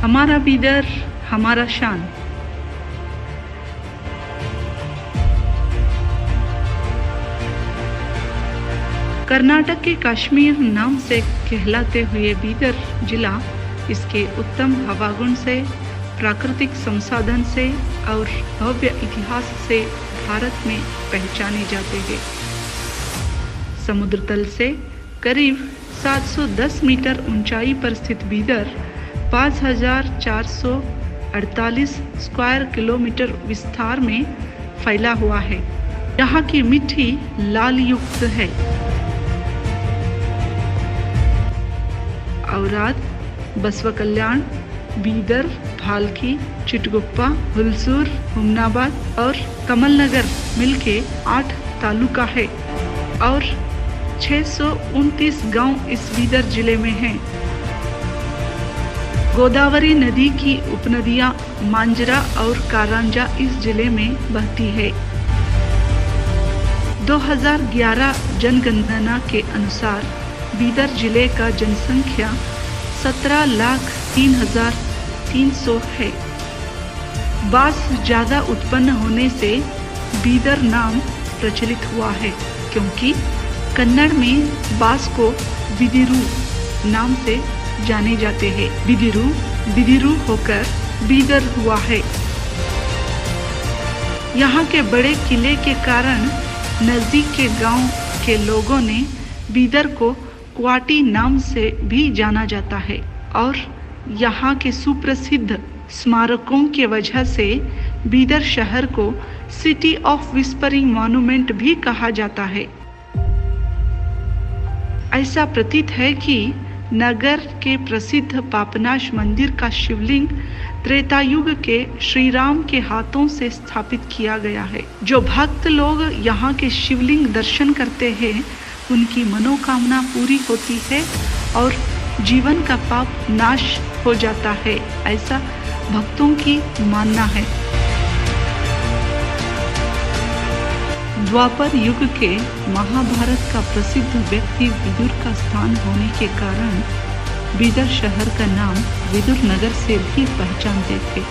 हमारा बीदर हमारा शान। कर्नाटक के कश्मीर नाम से कहलाते हुए बीदर जिला इसके उत्तम हवागुण से, प्राकृतिक संसाधन से और भव्य इतिहास से भारत में पहचाने जाते हैं। समुद्र तल से करीब 710 मीटर ऊंचाई पर स्थित बीदर 5448 स्क्वायर किलोमीटर विस्तार में फैला हुआ है। यहाँ की मिट्टी लाल युक्त है। औराद, बसवा कल्याण, बीदर, भालकी, चिटगुप्पा, हुलसूर, हुमनाबाद और कमलनगर मिलके 8 तालुका है और 629 गांव इस बीदर जिले में हैं। गोदावरी नदी की उपनदियां मांजरा और कारंजा इस जिले में बहती है। 2011 जनगणना के अनुसार बीदर जिले का जनसंख्या 17,03,300 है। बांस ज्यादा उत्पन्न होने से बीदर नाम प्रचलित हुआ है, क्योंकि कन्नड़ में बांस को बिदिरू नाम से जाने जाते हैं। बिदिरू होकर बीदर हुआ है। यहाँ के बड़े किले के कारण नजदीक के गांव के लोगों ने बीदर को क्वाटी नाम से भी जाना जाता है और यहाँ के सुप्रसिद्ध स्मारकों के वजह से बीदर शहर को सिटी ऑफ विस्परिंग मॉन्यूमेंट भी कहा जाता है। ऐसा प्रतीत है कि नगर के प्रसिद्ध पापनाश मंदिर का शिवलिंग त्रेतायुग के श्री राम के हाथों से स्थापित किया गया है। जो भक्त लोग यहाँ के शिवलिंग दर्शन करते हैं उनकी मनोकामना पूरी होती है और जीवन का पाप नाश हो जाता है, ऐसा भक्तों की मानना है। द्वापर युग के महाभारत का प्रसिद्ध व्यक्ति विदुर का स्थान होने के कारण बीदर शहर का नाम विदुर नगर से भी पहचानते थे।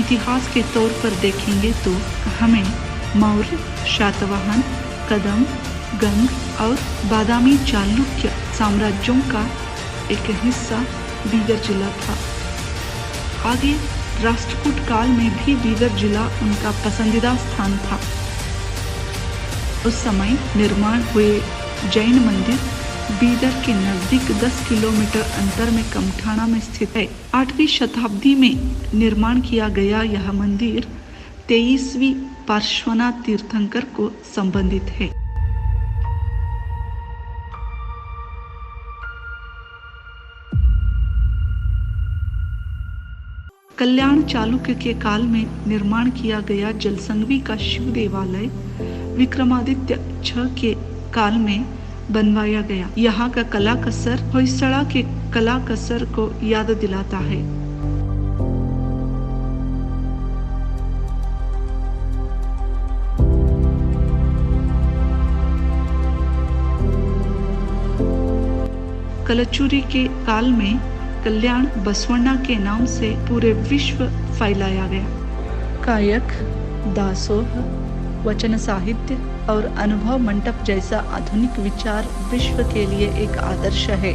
इतिहास के तौर पर देखेंगे तो हमें मौर्य, शातवाहन, कदम, गंग और बादामी चालुक्य साम्राज्यों का एक हिस्सा बीदर जिला था। आगे राष्ट्रकूट काल में भी बीदर जिला उनका पसंदीदा स्थान था। उस समय निर्माण हुए जैन मंदिर बीदर के नजदीक 10 किलोमीटर अंतर में कमठाणा में स्थित है। 8वीं शताब्दी में निर्माण किया गया यह मंदिर 23वीं पार्श्वनाथ तीर्थंकर को संबंधित है। कल्याण चालुक्य के काल में निर्माण किया गया जलसंगवी का शिव देवालय विक्रमादित्य 6 के काल में बनवाया गया। यहाँ का कला कसर होयसड़ा के कला कसर को याद दिलाता है। कलचुरी के काल में कल्याण बसवण्णा के नाम से पूरे विश्व फैलाया गया। कायक, दासोह, वचन साहित्य और अनुभव मंडप जैसा आधुनिक विचार विश्व के लिए एक आदर्श है।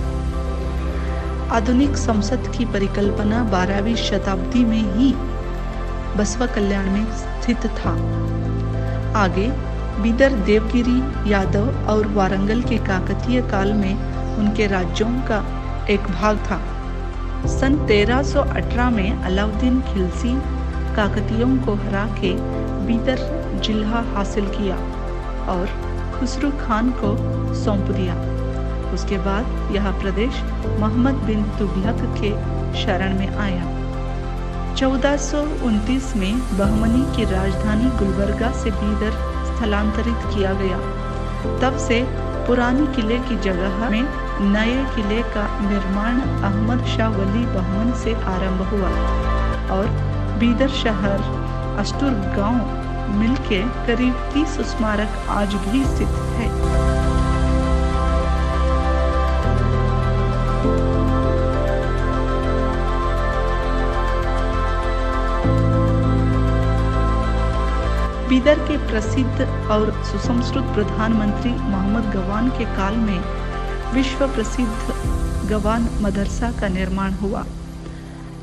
आधुनिक संसद की परिकल्पना 12वीं शताब्दी में ही बसवा कल्याण में स्थित था। आगे बीदर देवगिरी, यादव और वारंगल के काकतीय काल में उनके राज्यों का एक भाग था। सन 1318 में अलाउद्दीन खिलजी काकतीयों को हरा के बीदर जिला हासिल किया और खुसरू खान को सौंप दिया। उसके बाद यह प्रदेश मोहम्मद बिन तुगलक के शरण में आया। 1429 में बहमनी की राजधानी गुलबर्गा से बीदर स्थलांतरित किया गया। तब से पुरानी किले की जगह में नए किले का निर्माण अहमद शाह वली बहमन से आरंभ हुआ और बीदर शहर, अष्टुर गांव मिलके करीब 30 स्मारक आज भी स्थित है। बीदर के प्रसिद्ध और सुसंस्कृत प्रधानमंत्री मोहम्मद गवान के काल में विश्व प्रसिद्ध गवान मदरसा का निर्माण हुआ।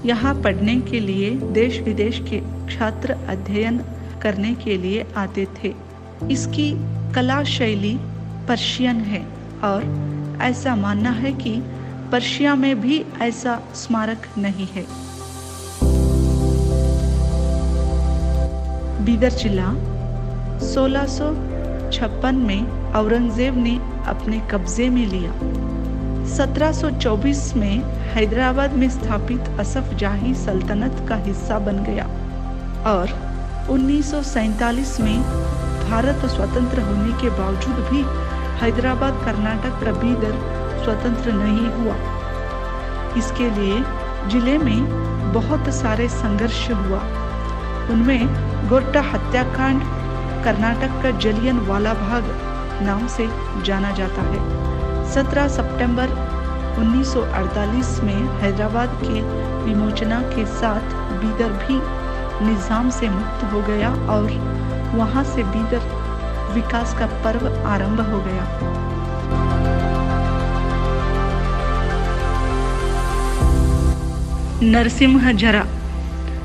यहाँ पढ़ने के लिए देश विदेश के छात्र अध्ययन करने के लिए आते थे। इसकी कला शैली पर्शियन है और ऐसा मानना है कि पर्शिया में भी ऐसा स्मारक नहीं है। बीदर जिला 1656 में औरंगजेब ने अपने कब्जे में लिया। 1724 में हैदराबाद में स्थापित असफ जाही सल्तनत का हिस्सा बन गया और 1947 में भारत स्वतंत्र होने के बावजूद भी हैदराबाद कर्नाटक का बीदर स्वतंत्र नहीं हुआ। इसके लिए जिले में बहुत सारे संघर्ष हुआ। उनमें गोड्डा हत्याकांड कर्नाटक का जलियन वाला बाग नाम से जाना जाता है। 17 सितंबर 1948 में हैदराबाद के विमोचना के साथ बीदर भी निजाम से मुक्त हो गया और वहां से बीदर विकास का पर्व आरंभ हो गया। नरसिंह झरा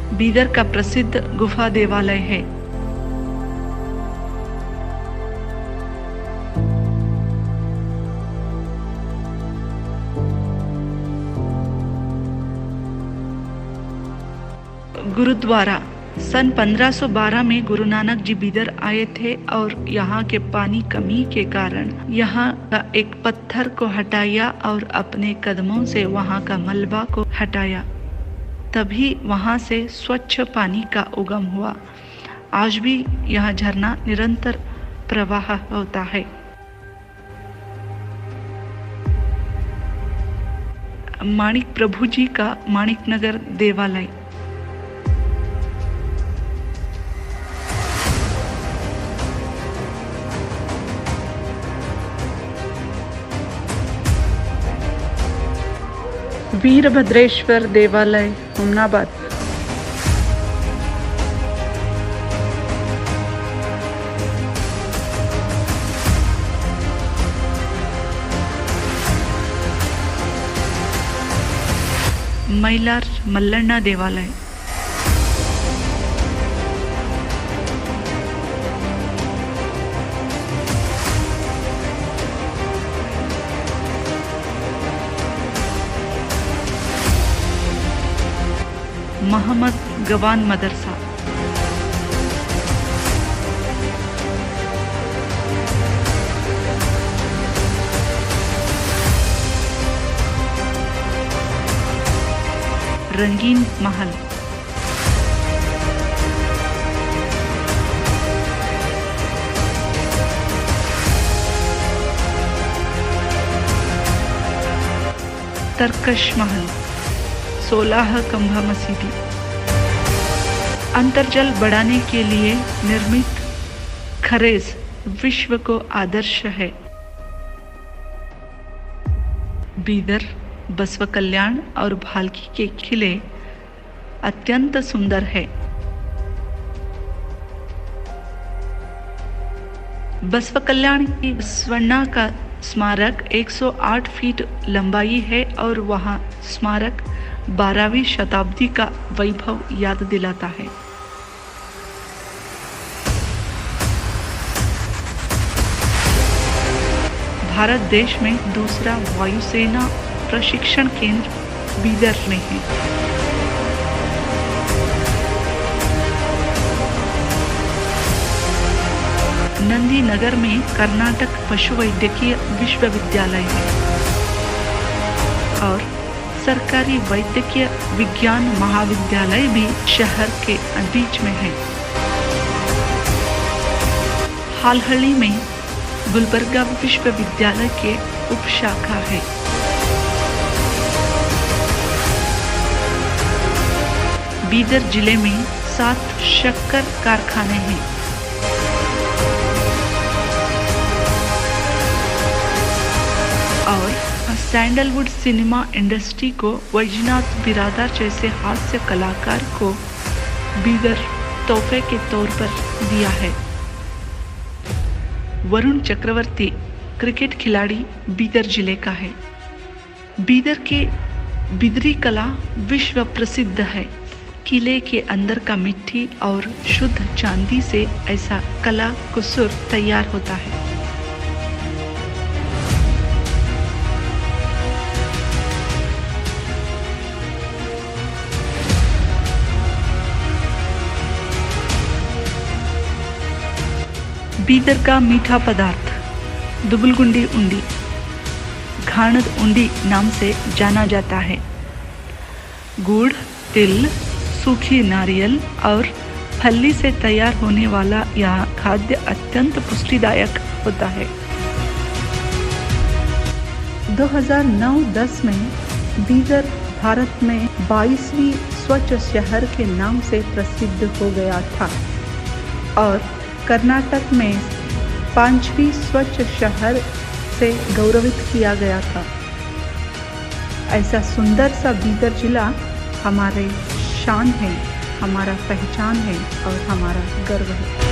बीदर का प्रसिद्ध गुफा देवालय है। गुरुद्वारा सन 1512 में गुरु नानक जी बीदर आए थे और यहाँ के पानी कमी के कारण यहाँ का एक पत्थर को हटाया और अपने कदमों से वहाँ का मलबा को हटाया। तभी वहाँ से स्वच्छ पानी का उगम हुआ। आज भी यह झरना निरंतर प्रवाह होता है। माणिक प्रभु जी का माणिकनगर देवालय वीरभद्रेश्वर देवालय हुमनाबाद मैलार मल्लण्ण देवालय मोहम्मद गवान मदरसा रंगीन महल तरकश महल 16 खंभा मसीदी अंतर्जल बढ़ाने के लिए निर्मित खरेज विश्व को आदर्श है। बीदर बसव कल्याण और भालकी के किले अत्यंत सुंदर है। बसव कल्याण की स्वर्ण का स्मारक 108 फीट लंबाई है और वह स्मारक 12वीं शताब्दी का वैभव याद दिलाता है। भारत देश में दूसरा वायुसेना प्रशिक्षण केंद्र बीदर में है। नंदी नगर में कर्नाटक पशु वैद्यकीय विश्वविद्यालय है और सरकारी वैद्यकीय विज्ञान महाविद्यालय भी शहर के बीच में है। हालहली में गुलबर्गा विश्वविद्यालय के उपशाखा है। बीदर जिले में 7 शक्कर कारखाने हैं। और सैंडलवुड सिनेमा इंडस्ट्री को वैजनाथ बिरादर जैसे हास्य कलाकार को बीदर तोहफे के तौर पर दिया है। वरुण चक्रवर्ती क्रिकेट खिलाड़ी बीदर जिले का है। बीदर के बिदरी कला विश्व प्रसिद्ध है। किले के अंदर का मिट्टी और शुद्ध चांदी से ऐसा कला कुसुर तैयार होता है। बीदर का मीठा पदार्थ दुबुलगुंडी उंडी घाणद उंडी नाम से जाना जाता है। गुड़, तिल, सूखी नारियल और फली से तैयार होने वाला यह खाद्य अत्यंत पुष्टिदायक होता है। 2009-10 में बीदर भारत में 22वीं स्वच्छ शहर के नाम से प्रसिद्ध हो गया था और कर्नाटक में 5वीं स्वच्छ शहर से गौरवित किया गया था। ऐसा सुंदर सा बीदर जिला हमारे शान है, हमारा पहचान है और हमारा गर्व है।